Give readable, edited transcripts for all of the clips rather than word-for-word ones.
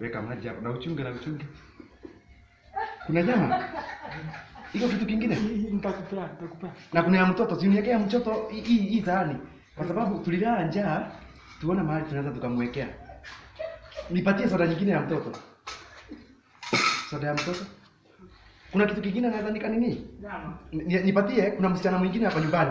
Weka maji hapo na uchunge na uchunge. Kuna nyama? Iko kitu kingine? Nitakupea. Na kuna ya mtoto, si uniwekea mtoto hii sahani. Kwa sababu tulilala njaa, tuona mahali tunaweza tukamwekea. Nipatie soda nyingine ya mtoto. Soda ya mtoto? Kuna kitu kingine naweza nikanini? Nipatie, kuna msichana mwingine hapa nyumbani.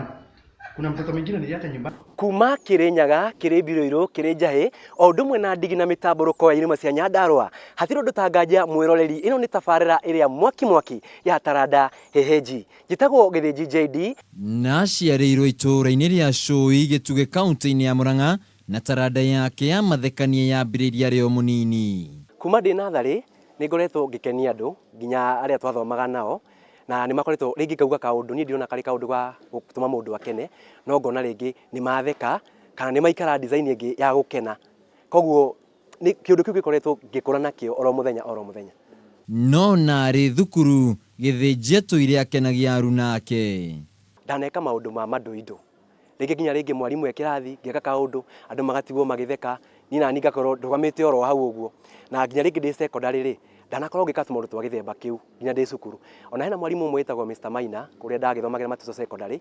Kuna mtoto mwingine niliacha nyumbani. Kuma Kirinyaga, Kiribiriro, Kirinjahe, o ndumwe na ndigi na mitamburuko ya irima cia Nyandarua. Hatiro ndutangaja mwiroreri ino ni tabarira iria mwaki ya Taranda Heheji. Gitagwo Githiji JD. Na ciarĩirwo itũũra-inĩ rĩa Cũi Gĩtugĩ kaunti-inĩ ya Murang'a na taranda yake ya mathekania yambĩrĩria rĩo mũnini. Kuma ndĩ natharĩ nĩ ngoretwo ngĩkenia andũ nginya arĩa twathomaga nao na nĩ makoretwo rĩngĩ ngauga kaũndũ niĩ ndĩrona karĩ kaũndũ ga gũtũma mũndũ akene no ngona rĩngĩ nĩ matheka kana nĩ maikara design ĩngĩ ya gũkena. Koguo nĩ kĩũndũ kĩu gĩkoretwo ngĩkũra nakĩo oro mũthenya. No narĩ thukuru Gĩthĩnji atũire akenagia aruna ake. Ndaneka maũndũ ma mandũindo. Rĩngĩ mwarimũ ekĩrathi ngĩka kaũndũ andũ magatigwo magĩtheka niĩ nani ngakorwo ndũgamĩte oro hau ũguo. Na nginya rĩngĩ ndĩ secondary rĩ ndanakorwo ngĩka tũmaũndũ twa gĩthemba kĩu nginya ndĩ cukuru. Ona hena mwarimũ ũmwe wĩtagwo Mr. Maina kũrĩa ndagĩthomagĩra Matiso secondary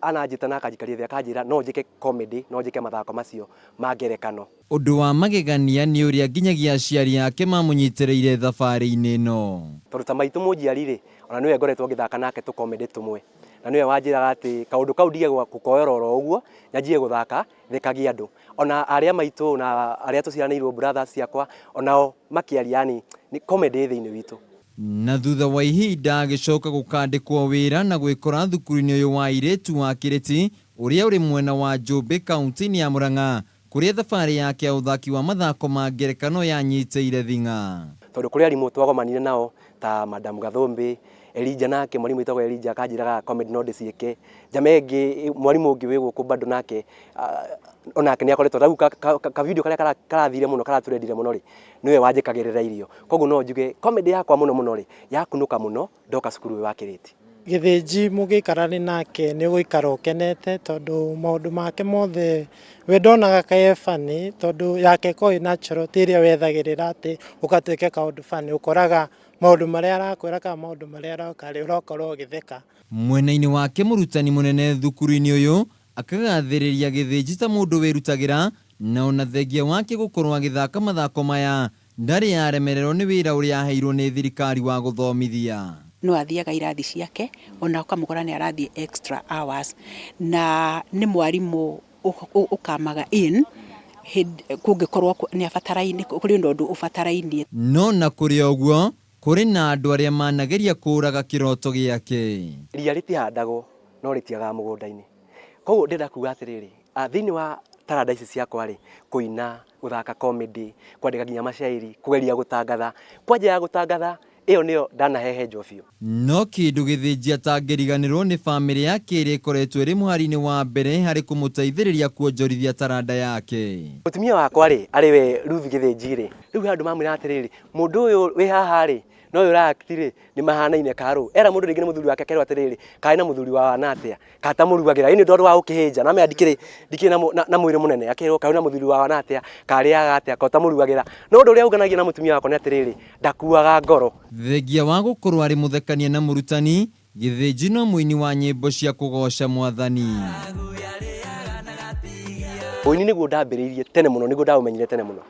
ananjĩta na akanjikaria thĩ akanjĩra no njĩke comedy no njĩke mathako macio ma ngerekano. Ũndũ wa magegania nĩ ũrĩa nginyagia aciari yake mamũnyitĩrĩire thabarĩ-inĩ ĩno. Tondũ ta maitũ mũnjiari rĩ ona nĩwe ngoretwo ngĩthaka nake tũ comedy tũmwe. Na nĩwe wanjĩraga atĩ kaũndũ kau ndige gũkoera oro ũguo nyanjie gũthaka thekagia andũ. Ona arĩa maitũ na arĩa tũciaranĩirwo brothers ciakwa onao makĩaria yani nĩ comedy thĩinĩ witũ. Na thutha wa ihinda agĩcoka gũkandĩkwo wĩra na gwĩkora thukuru-inĩ ũyũ wa airĩtu wa Kĩrĩti ũrĩa ũrĩ mwena wa Njũmbĩ kaunti-inĩ ya Murang'a kũrĩa thabarĩ yake ya ũthaki wa mathako ma ngerekano yanyitĩire thing'a. Tondũ kũrĩ arimũ twagomanire nao ta Madam Gathũmbĩ, Elija nake mwarimũ wĩtagwo Elija akanjĩraga comedy no ndĩciĩke. Jamenge mwarimũ ũngĩ wĩ gũkũ bado nake onake nĩ akoretwo rĩu ka video karĩa karathire mũno karaturendire mũno rĩ nĩwe wanjĩkagĩrĩra irio. Koguo no njuge comedy yakwa mũno rĩ yakunũka mũno ndoka cukuru wa Kĩrĩti. Gĩthĩnji mũgĩikarane nake nĩ gũikara ũkenete tondũ maũndũ make mothe we ndonaga kae funny tondũ yake koĩ natural tĩrĩa wethagĩrĩra atĩ ũgatuĩke kaũndũ funny ũkoraga maũndũ marĩa arakwĩra kana maũndũ marĩa aroka rĩ ũrokorwo ũgĩtheka. Mwena-inĩ wake mũrutani mũnene thukuru-inĩ ũyũ akagathĩrĩria Gĩthĩnji ta mũndũ wĩrutagĩra na ona thengia wake gũkorwo agĩthaka mathako maya ndarĩ yaremererwo nĩ wĩra ũrĩa aheirwo nĩ thirikari wa gũthomithia. No athiaga irathi ciake ona ũkamũkora nĩ arathiĩ extra hours na nĩ mwarimũ ũkamaga in kũngĩkorwo nĩ abataraini kũrĩ ũndũ ũbatarainie. No na kũrĩ ũguo kũrĩ na andũ arĩa manageria kũraga kĩroto gĩake. Ria rĩtihandagwo no rĩtiagaga mũgũnda-inĩ. Koguo ndĩrenda kuga atĩrĩrĩ thĩinĩ wa taranda ici ciakwa rĩ kũina gũthaka comedy kwandĩka nginya mashairi kũgeria gũtangatha kwa njĩra ya gũtangatha ĩyo nĩyo ndanahehenjwo biũ. No kĩndũ Gĩthĩnji atangĩriganĩrwo nĩ bamĩrĩ yake ĩrĩa ĩkoretwo ĩrĩ mũhari-inĩ wa mbere harĩ kũmũteithĩrĩria kuonjorithia taranda yake. Mũtumia wakwa rĩ arĩ we Ruth Gĩthĩnji rĩ rĩu andũ mamwĩra atĩrĩrĩ mũndũ ũyũ wĩ haha rĩ no ũyũ ũrakti rĩ nĩ mahanaine karũ era mũndũ rĩngĩ nĩ mũthuri wake akerwo atĩrĩrĩ kaĩ na mũthuri wa wanatĩa kata mũrugagĩra ĩni ndoro wa ũkĩhĩnja na mea ndikĩrĩ na mwĩrĩ mũnene akerwo kaĩ na mũthuri wa wanatĩa karĩaga atĩa kota mũrugagĩra no ũndũ ũrĩa ũnganagia na mũtumia wakwa nĩ atĩrĩrĩ ndakuaga ngoro. Thengia wa gũkorwo arĩ mũthekania na mũrutani Gĩthĩnji no mũini wa nyĩmbo cia kũgoca Mwathani. Ũini nĩguo ndambĩrĩirie tene mũno nĩguo ndaũmenyire tene mũno.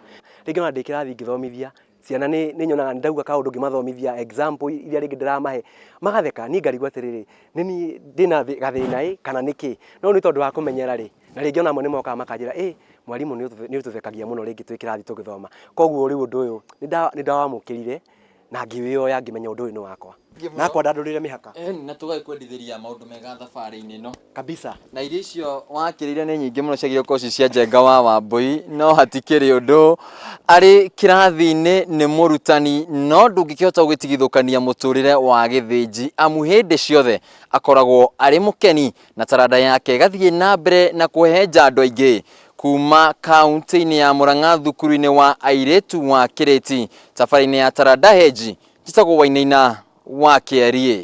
Rĩngĩ ona ndĩ kĩrathi ngĩthomithia ciana nĩ nyonaga ndauga kaũndũ ngĩmathomithia example iria rĩngĩ ndĩramahe magatheka niĩ ngarigwo atĩrĩrĩ nĩ niĩ ndĩna gathĩna kana nĩkĩ no nĩ tondũ wa kũmenyera rĩ na rĩngĩ ona amwe nĩ mokaga makanjĩra mwarimũ nĩ ũtũthekagia mũno rĩngĩ twĩ kĩrathi tũgĩthoma. Koguo rĩu ũndũ ũyũ nĩ ndawamũkĩrire na ngĩwĩoya ngĩmenya ũndũ ũyũ nĩ wakwa. Nakwa ndandũrĩre mĩhaka. Na tũgagĩkwendithĩria maũndũ mega thabarĩ-inĩ ĩno. Kabisa. Na irio icio wakĩrĩire nĩ nyingĩ mũno ciagĩrĩirwo gũkorwo cia Njenga wa Wambui no hatikĩrĩ ũndũ. Arĩ kĩrathi-inĩ nĩ mũrutani no ndũngĩkĩhota gũgĩtigithũkania mũtũrĩre wa Gĩthĩnji amu hĩndĩ ciothe akoragwo arĩ mũkeni na taranda yake ĩgathiĩ na mbere na kũhehenja andũ aingĩ. Kuma kaunti-inĩ ya Murang'a thukuru-inĩ wa airĩtu wa Kĩrĩti tabarĩ-inĩ ya Taranda Heji njĩtagwo Wainaina wa Kĩarie.